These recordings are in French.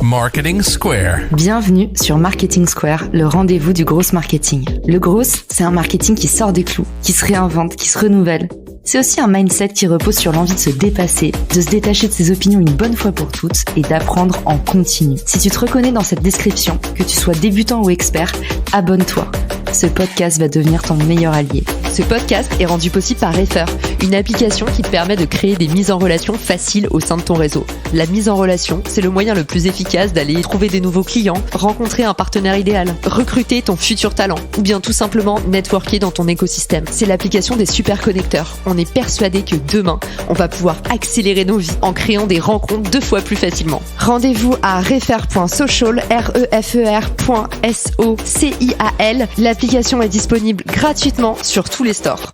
Marketing Square. Bienvenue sur Marketing Square, le rendez-vous du gros marketing. Le gros, c'est un marketing qui sort des clous, qui se réinvente, qui se renouvelle. C'est aussi un mindset qui repose sur l'envie de se dépasser, de se détacher de ses opinions une bonne fois pour toutes et d'apprendre en continu. Si tu te reconnais dans cette description, que tu sois débutant ou expert, abonne-toi. Ce podcast va devenir ton meilleur allié. Ce podcast est rendu possible par Refer, une application qui te permet de créer des mises en relation faciles au sein de ton réseau. La mise en relation, c'est le moyen le plus efficace d'aller trouver des nouveaux clients, rencontrer un partenaire idéal, recruter ton futur talent ou bien tout simplement networker dans ton écosystème. C'est l'application des super connecteurs. On est persuadé que demain, on va pouvoir accélérer nos vies en créant des rencontres 2 fois plus facilement. Rendez-vous à refer.social, refer.social. L'application est disponible gratuitement sur tous les stores.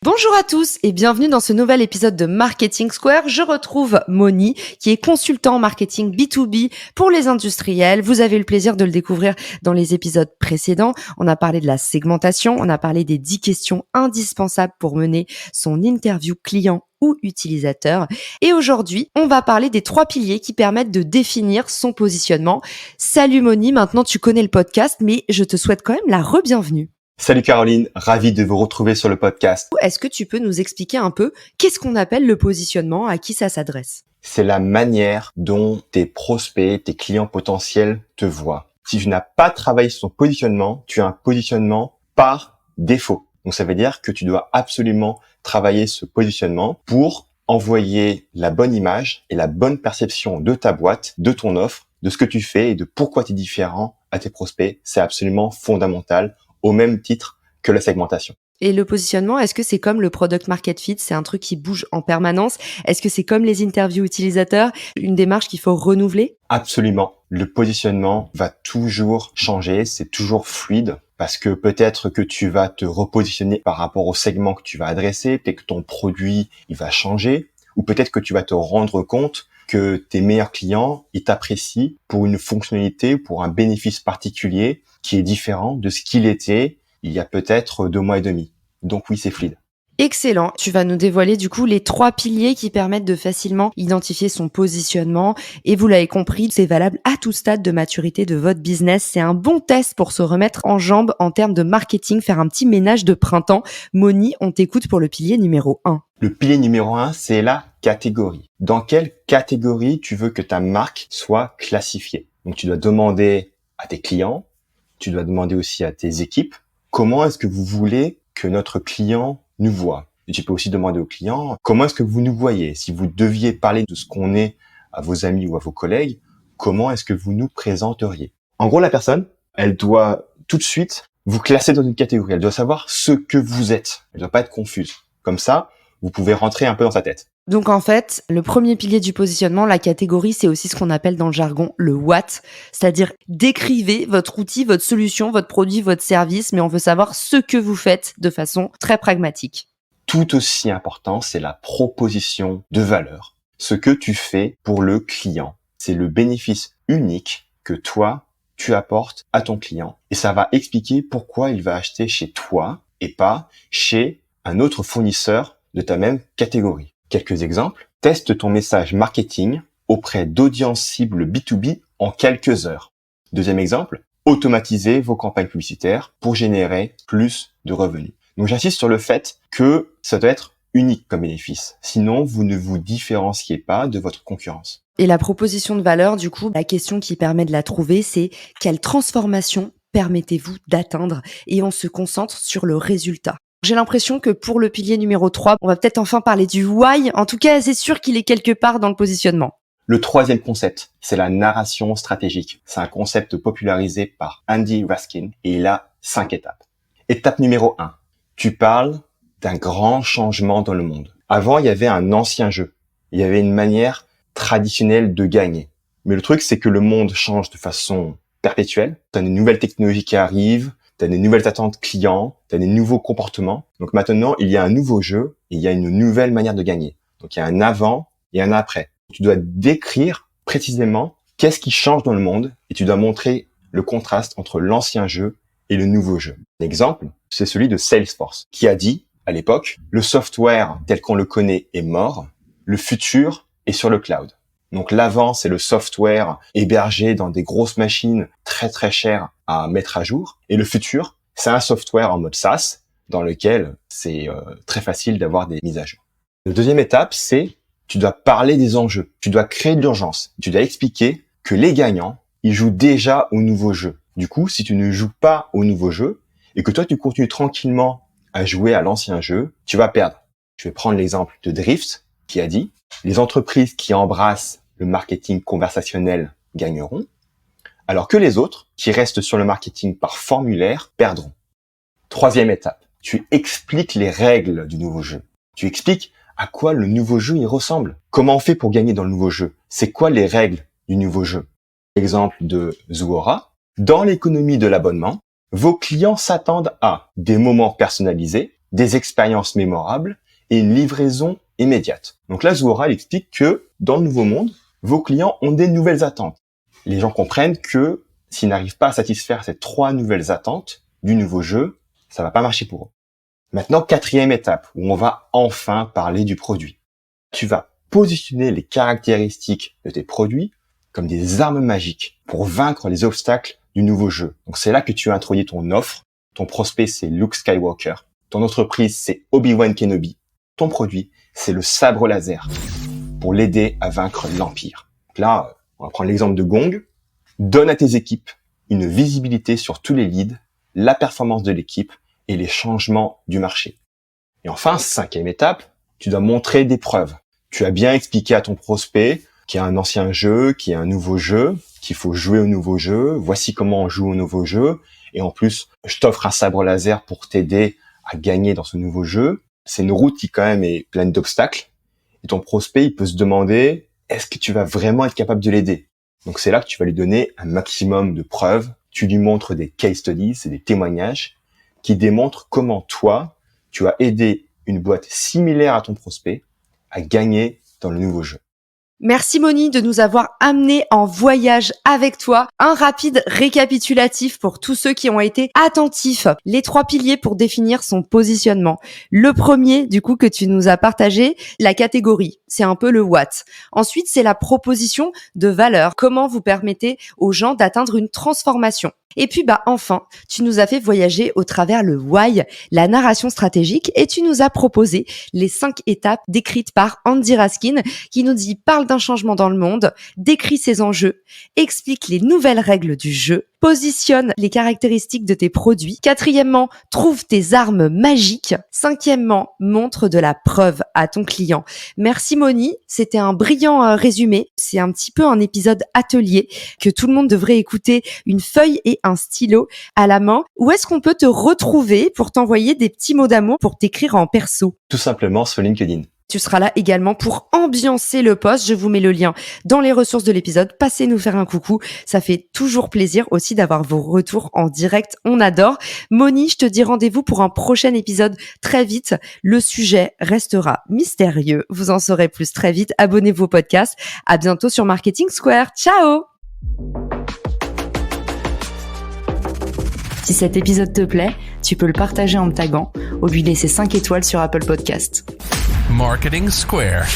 Bonjour à tous et bienvenue dans ce nouvel épisode de Marketing Square. Je retrouve Moni qui est consultant en marketing B2B pour les industriels. Vous avez eu le plaisir de le découvrir dans les épisodes précédents. On a parlé de la segmentation, on a parlé des 10 questions indispensables pour mener son interview client ou utilisateur. Et aujourd'hui, on va parler des 3 piliers qui permettent de définir son positionnement. Salut Moni, maintenant tu connais le podcast, mais je te souhaite quand même la re-bienvenue. Salut Caroline, ravi de vous retrouver sur le podcast. Est-ce que tu peux nous expliquer un peu qu'est-ce qu'on appelle le positionnement, à qui ça s'adresse ? C'est la manière dont tes prospects, tes clients potentiels te voient. Si tu n'as pas travaillé sur ton positionnement, tu as un positionnement par défaut. Donc ça veut dire que tu dois absolument travailler ce positionnement pour envoyer la bonne image et la bonne perception de ta boîte, de ton offre, de ce que tu fais et de pourquoi tu es différent à tes prospects. C'est absolument fondamental, au même titre que la segmentation. Et le positionnement, est-ce que c'est comme le product market fit, c'est un truc qui bouge en permanence ? Est-ce que c'est comme les interviews utilisateurs, une démarche qu'il faut renouveler ? Absolument. Le positionnement va toujours changer, c'est toujours fluide parce que peut-être que tu vas te repositionner par rapport au segment que tu vas adresser, peut-être que ton produit, il va changer ou peut-être que tu vas te rendre compte que tes meilleurs clients, ils t'apprécient pour une fonctionnalité, pour un bénéfice particulier qui est différent de ce qu'il était il y a peut-être 2 mois et demi. Donc oui, c'est fluide. Excellent. Tu vas nous dévoiler du coup les 3 piliers qui permettent de facilement identifier son positionnement. Et vous l'avez compris, c'est valable à tout stade de maturité de votre business. C'est un bon test pour se remettre en jambes en termes de marketing, faire un petit ménage de printemps. Moni, on t'écoute pour le pilier numéro 1. Le pilier numéro 1, c'est la catégorie. Dans quelle catégorie tu veux que ta marque soit classifiée ? Donc tu dois demander à tes clients, tu dois demander aussi à tes équipes, comment est-ce que vous voulez que notre client nous voit ? Et tu peux aussi demander aux clients, comment est-ce que vous nous voyez ? Si vous deviez parler de ce qu'on est à vos amis ou à vos collègues, comment est-ce que vous nous présenteriez ? En gros, la personne, elle doit tout de suite vous classer dans une catégorie. Elle doit savoir ce que vous êtes. Elle doit pas être confuse. Comme ça, vous pouvez rentrer un peu dans sa tête. Donc en fait, le premier pilier du positionnement, la catégorie, c'est aussi ce qu'on appelle dans le jargon le what, c'est-à-dire décrivez votre outil, votre solution, votre produit, votre service, mais on veut savoir ce que vous faites de façon très pragmatique. Tout aussi important, c'est la proposition de valeur. Ce que tu fais pour le client, c'est le bénéfice unique que toi, tu apportes à ton client. Et ça va expliquer pourquoi il va acheter chez toi et pas chez un autre fournisseur de ta même catégorie. Quelques exemples. Teste ton message marketing auprès d'audiences cibles B2B en quelques heures. Deuxième exemple, automatisez vos campagnes publicitaires pour générer plus de revenus. Donc j'insiste sur le fait que ça doit être unique comme bénéfice. Sinon, vous ne vous différenciez pas de votre concurrence. Et la proposition de valeur, du coup, la question qui permet de la trouver, c'est quelle transformation permettez-vous d'atteindre ? Et on se concentre sur le résultat. J'ai l'impression que pour le pilier numéro 3, on va peut-être enfin parler du why. En tout cas, c'est sûr qu'il est quelque part dans le positionnement. Le troisième concept, c'est la narration stratégique. C'est un concept popularisé par Andy Raskin et il a 5 étapes. Étape numéro 1. Tu parles d'un grand changement dans le monde. Avant, il y avait un ancien jeu. Il y avait une manière traditionnelle de gagner. Mais le truc, c'est que le monde change de façon perpétuelle. Tu as des nouvelles technologies qui arrivent. Tu as des nouvelles attentes clients, tu as des nouveaux comportements. Donc maintenant, il y a un nouveau jeu et il y a une nouvelle manière de gagner. Donc il y a un avant et un après. Tu dois décrire précisément qu'est-ce qui change dans le monde et tu dois montrer le contraste entre l'ancien jeu et le nouveau jeu. L'exemple, c'est celui de Salesforce qui a dit à l'époque, le software tel qu'on le connaît est mort, le futur est sur le cloud. Donc l'avant, c'est le software hébergé dans des grosses machines très très chères à mettre à jour. Et le futur, c'est un software en mode SaaS dans lequel c'est très facile d'avoir des mises à jour. La deuxième étape, c'est tu dois parler des enjeux. Tu dois créer de l'urgence. Tu dois expliquer que les gagnants, ils jouent déjà au nouveau jeu. Du coup, si tu ne joues pas au nouveau jeu et que toi, tu continues tranquillement à jouer à l'ancien jeu, tu vas perdre. Je vais prendre l'exemple de Drift qui a dit « Les entreprises qui embrassent le marketing conversationnel gagneront, alors que les autres, qui restent sur le marketing par formulaire, perdront. » Troisième étape, tu expliques les règles du nouveau jeu. Tu expliques à quoi le nouveau jeu il ressemble. Comment on fait pour gagner dans le nouveau jeu? C'est quoi les règles du nouveau jeu? Exemple de Zuora. Dans l'économie de l'abonnement, vos clients s'attendent à des moments personnalisés, des expériences mémorables et une livraison immédiate. Donc là, Zuora explique que dans le nouveau monde, vos clients ont des nouvelles attentes. Les gens comprennent que s'ils n'arrivent pas à satisfaire ces 3 nouvelles attentes du nouveau jeu, ça va pas marcher pour eux. Maintenant, quatrième étape, où on va enfin parler du produit. Tu vas positionner les caractéristiques de tes produits comme des armes magiques pour vaincre les obstacles du nouveau jeu. Donc c'est là que tu as introduit ton offre. Ton prospect, c'est Luke Skywalker. Ton entreprise, c'est Obi-Wan Kenobi. Ton produit, c'est le sabre laser pour l'aider à vaincre l'Empire. Donc là, on va prendre l'exemple de Gong. Donne à tes équipes une visibilité sur tous les leads, la performance de l'équipe et les changements du marché. Et enfin, cinquième étape, tu dois montrer des preuves. Tu as bien expliqué à ton prospect qu'il y a un ancien jeu, qu'il y a un nouveau jeu, qu'il faut jouer au nouveau jeu. Voici comment on joue au nouveau jeu. Et en plus, je t'offre un sabre laser pour t'aider à gagner dans ce nouveau jeu. C'est une route qui quand même est pleine d'obstacles. Et ton prospect, il peut se demander, est-ce que tu vas vraiment être capable de l'aider? Donc c'est là que tu vas lui donner un maximum de preuves. Tu lui montres des case studies, c'est des témoignages qui démontrent comment toi, tu as aidé une boîte similaire à ton prospect à gagner dans le nouveau jeu. Merci Moni de nous avoir amené en voyage avec toi. Un rapide récapitulatif pour tous ceux qui ont été attentifs. Les 3 piliers pour définir son positionnement. Le premier, du coup, que tu nous as partagé, la catégorie. C'est un peu le what. Ensuite, c'est la proposition de valeur. Comment vous permettez aux gens d'atteindre une transformation. Et puis enfin, tu nous as fait voyager au travers le why, la narration stratégique, et tu nous as proposé les 5 étapes décrites par Andy Raskin, qui nous dit parle d'un changement dans le monde, décrit ses enjeux, explique les nouvelles règles du jeu, positionne les caractéristiques de tes produits. 4e, trouve tes armes magiques. 5e, montre de la preuve à ton client. Merci Moni, c'était un brillant résumé. C'est un petit peu un épisode atelier que tout le monde devrait écouter, une feuille et un stylo à la main. Où est-ce qu'on peut te retrouver pour t'envoyer des petits mots d'amour pour t'écrire en perso? Tout simplement sur LinkedIn. Tu seras là également pour ambiancer le post. Je vous mets le lien dans les ressources de l'épisode. Passez nous faire un coucou. Ça fait toujours plaisir aussi d'avoir vos retours en direct. On adore. Moni, je te dis rendez-vous pour un prochain épisode très vite. Le sujet restera mystérieux. Vous en saurez plus très vite. Abonnez-vous au podcast. À bientôt sur Marketing Square. Ciao! Si cet épisode te plaît, tu peux le partager en me taguant ou lui laisser 5 étoiles sur Apple Podcast. Marketing Square.